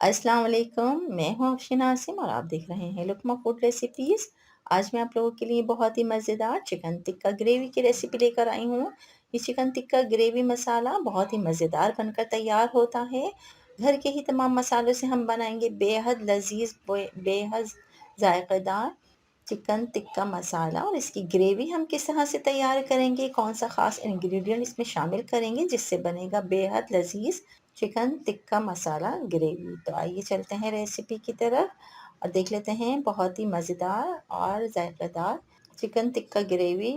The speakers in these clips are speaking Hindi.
अस्सलाम वालेकुम, मैं हूँ अफशीन आसिम और आप देख रहे हैं लुकमा फूड रेसिपीज़। आज मैं आप लोगों के लिए बहुत ही मज़ेदार चिकन टिक्का ग्रेवी की रेसिपी लेकर आई हूँ। ये चिकन टिक्का ग्रेवी मसाला बहुत ही मज़ेदार बनकर तैयार होता है। घर के ही तमाम मसालों से हम बनाएंगे बेहद लजीज बेहद जायकेदार चिकन टिक्का मसाला। और इसकी ग्रेवी हम किस तरह से तैयार करेंगे, कौन सा ख़ास इंग्रेडिएंट इसमें शामिल करेंगे जिससे बनेगा बेहद लजीज चिकन टिक्का मसाला ग्रेवी। तो आइए चलते हैं रेसिपी की तरफ और देख लेते हैं बहुत ही मज़ेदार और जायकेदार चिकन टिक्का ग्रेवी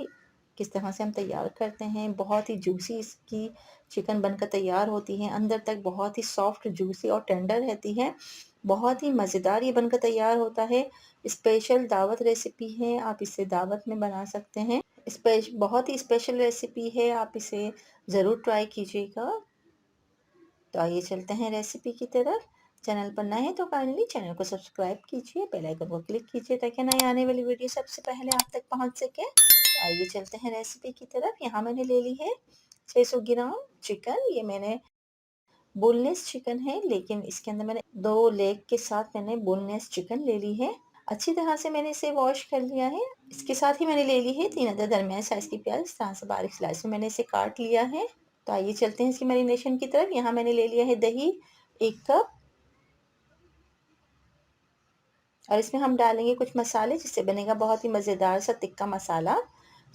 किस तरह से हम तैयार करते हैं। बहुत ही जूसी इसकी चिकन बनकर तैयार होती है, अंदर तक बहुत ही सॉफ्ट जूसी और टेंडर रहती है। बहुत ही मज़ेदार ये बनकर तैयार होता है। स्पेशल दावत रेसिपी है, आप इसे दावत में बना सकते हैं। बहुत ही स्पेशल रेसिपी है, आप इसे ज़रूर ट्राई कीजिएगा। तो आइए चलते हैं रेसिपी की तरफ। चैनल पर नए हैं तो काइंडली चैनल को सब्सक्राइब कीजिए, बेल आइकन को क्लिक कीजिए ताकि नई आने वाली वीडियो सबसे पहले आप तक पहुंच सके। तो आइए चलते हैं रेसिपी की तरफ। यहाँ मैंने ले ली है 600 ग्राम चिकन। ये मैंने बोनलेस चिकन है, लेकिन इसके अंदर मैंने 2 लेग के साथ मैंने बोनलेस चिकन ले ली है। अच्छी तरह से मैंने इसे वॉश कर लिया है। इसके साथ ही मैंने ले ली है 3 अदद दरमियाने साइज की प्याज। इस तरह से बारीक स्लाइस में मैंने इसे काट लिया है। तो आइए चलते हैं इसकी मैरिनेशन की तरफ। यहाँ मैंने ले लिया है दही 1 कप और इसमें हम डालेंगे कुछ मसाले जिससे बनेगा बहुत ही मज़ेदार सा टिक्का मसाला।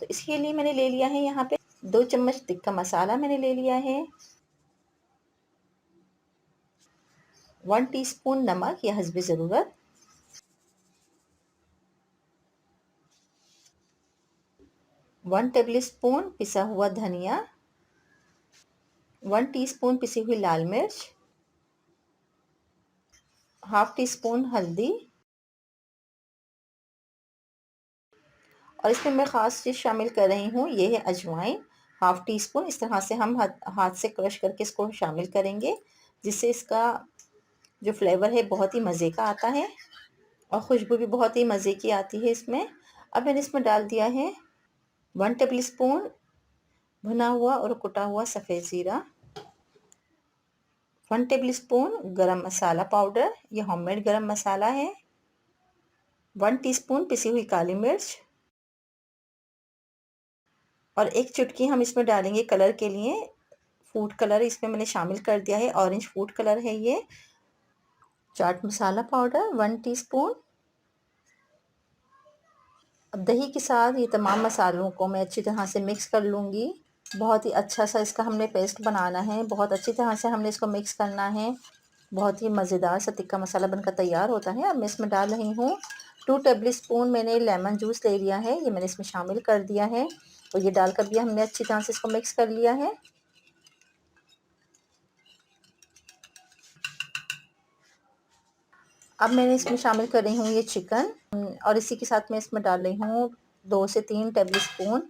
तो इसके लिए मैंने ले लिया है यहाँ पे 2 चम्मच टिक्का मसाला मैंने ले लिया है। 1 टीस्पून नमक या हस्बे ज़रूरत, 1 टेबल स्पून पिसा हुआ धनिया, 1 टीस्पून पिसी हुई लाल मिर्च, हाफ टी स्पून हल्दी। और इसमें मैं ख़ास चीज़ शामिल कर रही हूँ, ये है अजवाइन, हाफ टी स्पून। इस तरह से हम हाथ से क्रश करके इसको शामिल करेंगे, जिससे इसका जो फ्लेवर है बहुत ही मज़े का आता है और खुशबू भी बहुत ही मज़े की आती है इसमें। अब मैंने इसमें डाल दिया है 1 टेबल स्पून भुना हुआ और कुटा हुआ सफ़ेद ज़ीरा, 1 टेबल स्पून गरम मसाला पाउडर, ये होममेड गरम मसाला है, 1 टीस्पून पिसी हुई काली मिर्च और 1 चुटकी हम इसमें डालेंगे कलर के लिए फूड कलर। इसमें मैंने शामिल कर दिया है, ऑरेंज फूड कलर है ये। Chaat masala powder 1 teaspoon. अब दही के साथ ये तमाम मसालों को मैं अच्छी तरह से मिक्स कर लूँगी। बहुत ही अच्छा सा इसका हमने पेस्ट बनाना है, बहुत अच्छी तरह से हमने इसको मिक्स करना है। बहुत ही मज़ेदार सा टिक्का मसाला बनकर तैयार होता है। अब मैं इसमें डाल रही हूँ 2 टेबल स्पून मैंने लेमन जूस ले लिया है, ये मैंने इसमें शामिल कर दिया है और ये डालकर भी हमने अच्छी तरह से इसको मिक्स कर लिया है। अब मैंने इसमें शामिल कर रही हूँ ये चिकन और इसी के साथ मैं इसमें डाल रही हूँ 2 से 3 टेबल स्पून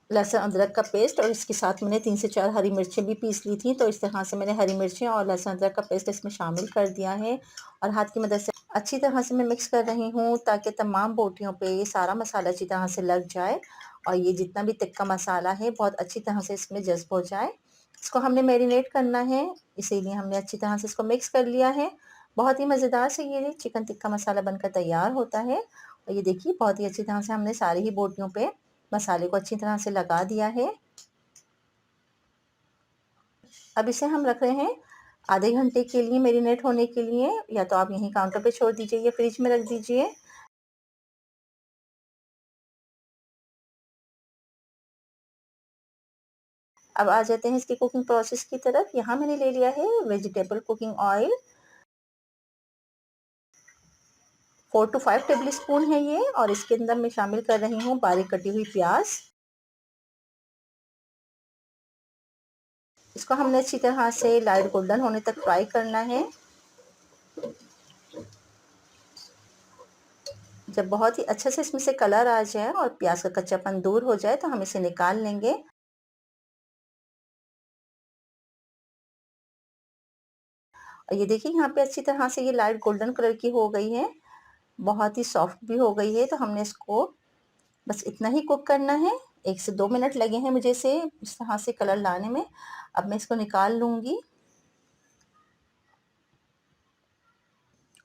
लहसुन अदरक का पेस्ट और इसके साथ मैंने 3 से 4 हरी मिर्चें भी पीस ली थी। तो इस तरह से मैंने हरी मिर्चें और लहसुन अदरक का पेस्ट इसमें शामिल कर दिया है और हाथ की मदद से अच्छी तरह से मैं मिक्स कर रही हूँ ताकि तमाम बोटियों पे ये सारा मसाला अच्छी तरह से लग जाए और ये जितना भी टिक्का मसाला है बहुत अच्छी तरह से इसमें जज्ब हो जाए। इसको हमने मैरिनेट करना है, इसीलिए हमने अच्छी तरह से इसको मिक्स कर लिया है। बहुत ही मज़ेदार से ये चिकन टिक्का मसाला बनकर तैयार होता है और ये देखिए बहुत ही अच्छी तरह से हमने सारी ही बोटियों पे मसाले को अच्छी तरह से लगा दिया है। अब इसे हम रख रहे हैं आधे घंटे के लिए मैरिनेट होने के लिए, या तो आप यहीं काउंटर पे छोड़ दीजिए या फ्रिज में रख दीजिए। अब आ जाते हैं इसकी कुकिंग प्रोसेस की तरफ। यहाँ मैंने ले लिया है vegetable cooking oil, 4 to 5 tablespoon है ये और इसके अंदर मैं शामिल कर रही हूँ बारीक कटी हुई प्याज। इसको हमने अच्छी तरह से लाइट गोल्डन होने तक फ्राई करना है। जब बहुत ही अच्छे से इसमें से कलर आ जाए और प्याज का कच्चापन दूर हो जाए तो हम इसे निकाल लेंगे। और ये देखिए यहाँ पे अच्छी तरह से ये लाइट गोल्डन कलर की हो गई है, बहुत ही सॉफ्ट भी हो गई है। तो हमने इसको बस इतना ही कुक करना है। 1 से 2 मिनट लगे हैं मुझे इसे इस तरह से कलर लाने में। अब मैं इसको निकाल लूँगी।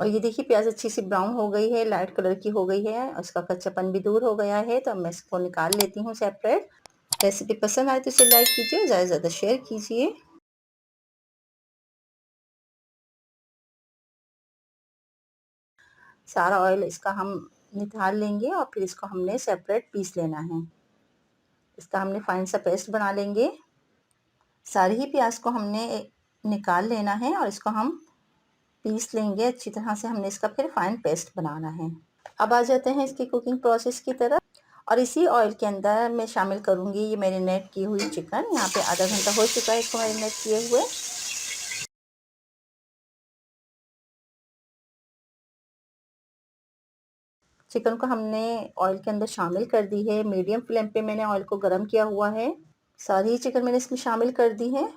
और ये देखिए प्याज अच्छी सी ब्राउन हो गई है, लाइट कलर की हो गई है, उसका कच्चापन भी दूर हो गया है। तो अब मैं इसको निकाल लेती हूँ सेपरेट। रेसिपी पसंद आए तो इसे लाइक कीजिए और ज़्यादा से ज़्यादा शेयर कीजिए। सारा ऑयल इसका हम निकाल लेंगे और फिर इसको हमने सेपरेट पीस लेना है। इसका हमने फाइन सा पेस्ट बना लेंगे। सारी ही प्याज को हमने निकाल लेना है और इसको हम पीस लेंगे अच्छी तरह से। हमने इसका फिर फाइन पेस्ट बनाना है। अब आ जाते हैं इसकी कुकिंग प्रोसेस की तरफ। और इसी ऑयल के अंदर मैं शामिल करूंगी ये मैरिनेट की हुई चिकन। यहाँ पे आधा घंटा हो चुका है इसको मैरिनेट किए हुए। चिकन को हमने ऑयल के अंदर शामिल कर दी है। मीडियम फ्लेम पे मैंने ऑयल को गर्म किया हुआ है। सारी चिकन मैंने इसमें शामिल कर दी है।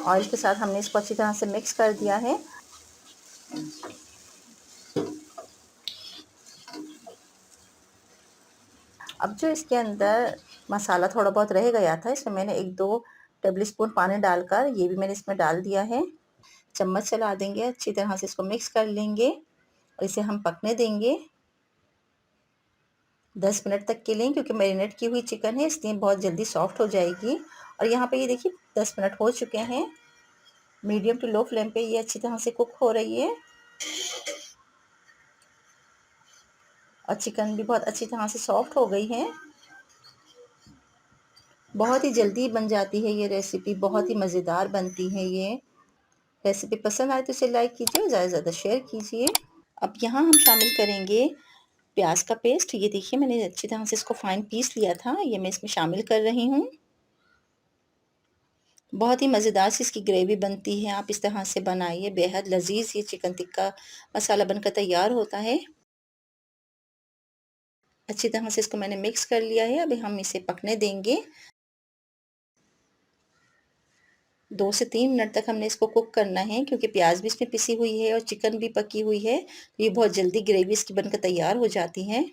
ऑयल के साथ हमने इसको अच्छी तरह से मिक्स कर दिया है। अब जो इसके अंदर मसाला थोड़ा बहुत रह गया था, इसमें मैंने 1-2 टेबल स्पून पानी डालकर ये भी मैंने इसमें डाल दिया है। चम्मच चला देंगे, अच्छी तरह से इसको मिक्स कर लेंगे और इसे हम पकने देंगे 10 मिनट तक के लिए, क्योंकि मैरिनेट की हुई चिकन है इसलिए बहुत जल्दी सॉफ्ट हो जाएगी। और यहाँ पे ये देखिए 10 मिनट हो चुके हैं। मीडियम टू लो फ्लेम पे ये अच्छी तरह से कुक हो रही है और चिकन भी बहुत अच्छी तरह से सॉफ्ट हो गई है। बहुत ही जल्दी बन जाती है ये रेसिपी, बहुत ही मज़ेदार बनती है ये रेसिपी। पसंद आए तो इसे लाइक कीजिए और ज़्यादा से ज़्यादा शेयर कीजिए। अब यहाँ हम शामिल करेंगे प्याज का पेस्ट। ये देखिए मैंने अच्छी तरह से इसको फाइन पीस लिया था, ये मैं इसमें शामिल कर रही हूँ। बहुत ही मज़ेदार सी इसकी ग्रेवी बनती है। आप इस तरह से बनाइए, बेहद लजीज ये चिकन टिक्का मसाला बनकर तैयार होता है। अच्छी तरह से इसको मैंने मिक्स कर लिया है। अभी हम इसे पकने देंगे। 2 से 3 मिनट तक हमने इसको कुक करना है, क्योंकि प्याज भी इसमें पिसी हुई है और चिकन भी पकी हुई है, तो ये बहुत जल्दी ग्रेवी इसकी बनकर तैयार हो जाती है।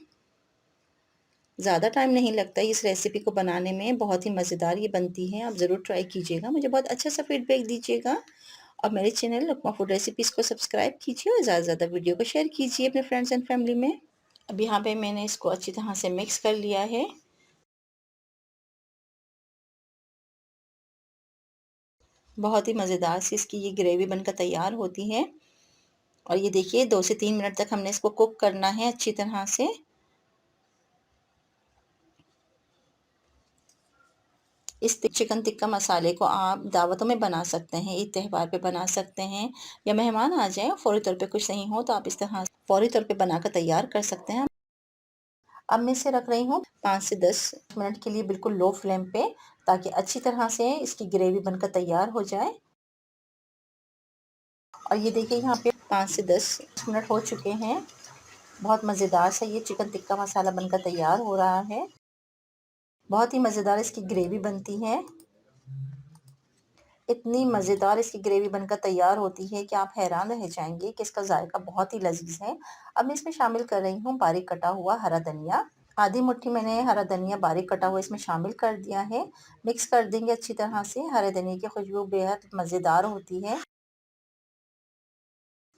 ज़्यादा टाइम नहीं लगता इस रेसिपी को बनाने में, बहुत ही मज़ेदार ये बनती है। आप ज़रूर ट्राई कीजिएगा, मुझे बहुत अच्छा सा फीडबैक दीजिएगा। और मेरे चैनल लुकमा फूड रेसिपीज़ को सब्सक्राइब कीजिए और ज़्यादा से ज़्यादा वीडियो को शेयर कीजिए अपने फ्रेंड्स एंड फैमिली में। अब यहाँ पे मैंने इसको अच्छी तरह से मिक्स कर लिया है। बहुत ही मज़ेदार सी इसकी ये ग्रेवी बनकर तैयार होती है। और ये देखिए 2 से 3 मिनट तक हमने इसको कुक करना है अच्छी तरह से। इस चिकन टिक्का मसाले को आप दावतों में बना सकते हैं, ईद त्योहार पे बना सकते हैं, या मेहमान आ जाएँ फौरी तौर पे कुछ नहीं हो तो आप इस तरह फौरी तौर पे बनाकर तैयार कर सकते हैं। अब मैं इसे रख रही हूँ 5 से 10 मिनट के लिए बिल्कुल लो फ्लेम पे, ताकि अच्छी तरह से इसकी ग्रेवी बनकर तैयार हो जाए। और ये देखिए यहाँ पे 5 से 10 मिनट हो चुके हैं। बहुत मज़ेदार सा ये चिकन टिक्का मसाला बनकर तैयार हो रहा है। बहुत ही मज़ेदार इसकी ग्रेवी बनती है। इतनी मज़ेदार इसकी ग्रेवी बनकर तैयार होती है कि आप हैरान रह जाएँगे कि इसका ज़ायक़ा बहुत ही लज़ीज़ है। अब मैं इसमें शामिल कर रही हूँ बारीक कटा हुआ हरा धनिया। आधी मुट्ठी मैंने हरा धनिया बारीक कटा हुआ इसमें शामिल कर दिया है। मिक्स कर देंगे अच्छी तरह से। हरे धनिया की खुशबू बेहद मज़ेदार होती है।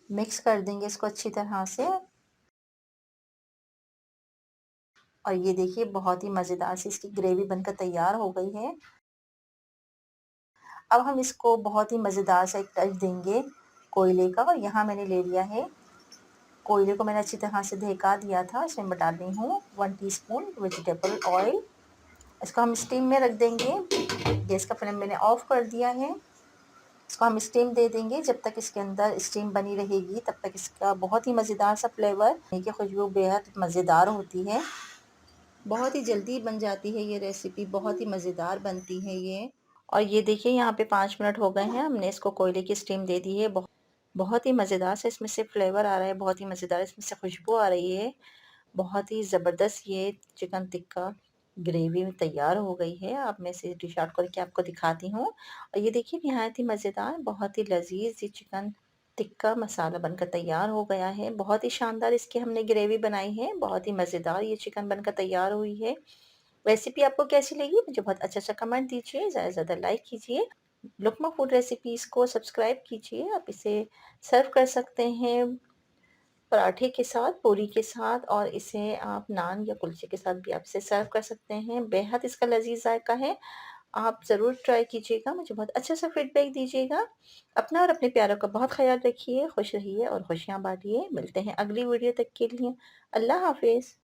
मिक्स कर देंगे इसको अच्छी तरह से। और ये देखिए बहुत ही मज़ेदार सी इसकी ग्रेवी बनकर तैयार हो गई है। अब हम इसको बहुत ही मज़ेदार सा एक टच देंगे कोयले का। और यहाँ मैंने ले लिया है कोयले को, मैंने अच्छी तरह से धेका दिया था। इसमें मैं डाल रही हूँ 1 टीस्पून वेजिटेबल ऑयल। इसको हम स्टीम में रख देंगे। गैस का फ्लेम मैंने ऑफ कर दिया है। इसको हम स्टीम दे देंगे। जब तक इसके अंदर स्टीम बनी रहेगी तब तक इसका बहुत ही मज़ेदार सा फ्लेवर की खुशबू बेहद मज़ेदार होती है। बहुत ही जल्दी बन जाती है ये रेसिपी, बहुत ही मज़ेदार बनती है ये। और ये देखिए यहाँ पे 5 मिनट हो गए हैं, हमने इसको कोयले की स्टीम दे दी है। बहुत ही मज़ेदार से इसमें से फ्लेवर आ रहा है, बहुत ही मज़ेदार इसमें से खुशबू आ रही है। बहुत ही ज़बरदस्त ये चिकन टिक्का ग्रेवी में तैयार हो गई है। अब मैं इसे डिश आउट करके आपको दिखाती हूँ। और ये देखिए निहायत ही मज़ेदार, बहुत ही लजीज ये चिकन टिक्का मसाला बनकर तैयार हो गया है। बहुत ही शानदार इसकी हमने ग्रेवी बनाई है। बहुत ही मज़ेदार ये चिकन बनकर तैयार हुई है। रेसिपी आपको कैसी लगी मुझे बहुत अच्छा अच्छा कमेंट दीजिए, ज़्यादा से ज़्यादा लाइक कीजिए। लुकमा फूड रेसिपीज़ को सब्सक्राइब कीजिए। आप इसे सर्व कर सकते हैं पराठे के साथ, पूरी के साथ और इसे आप नान या कुलचे के साथ भी आप इसे सर्व कर सकते हैं। बेहद इसका लज़ीज़ ज़ायक़ा है। आप ज़रूर ट्राई कीजिएगा, मुझे बहुत अच्छा-सा फ़ीडबैक दीजिएगा। अपना और अपने प्यारों का बहुत ख़याल रखिए, खुश रहिए और खुशियाँ बाँटिए। मिलते हैं अगली वीडियो तक के लिए। अल्लाह हाफ़िज़।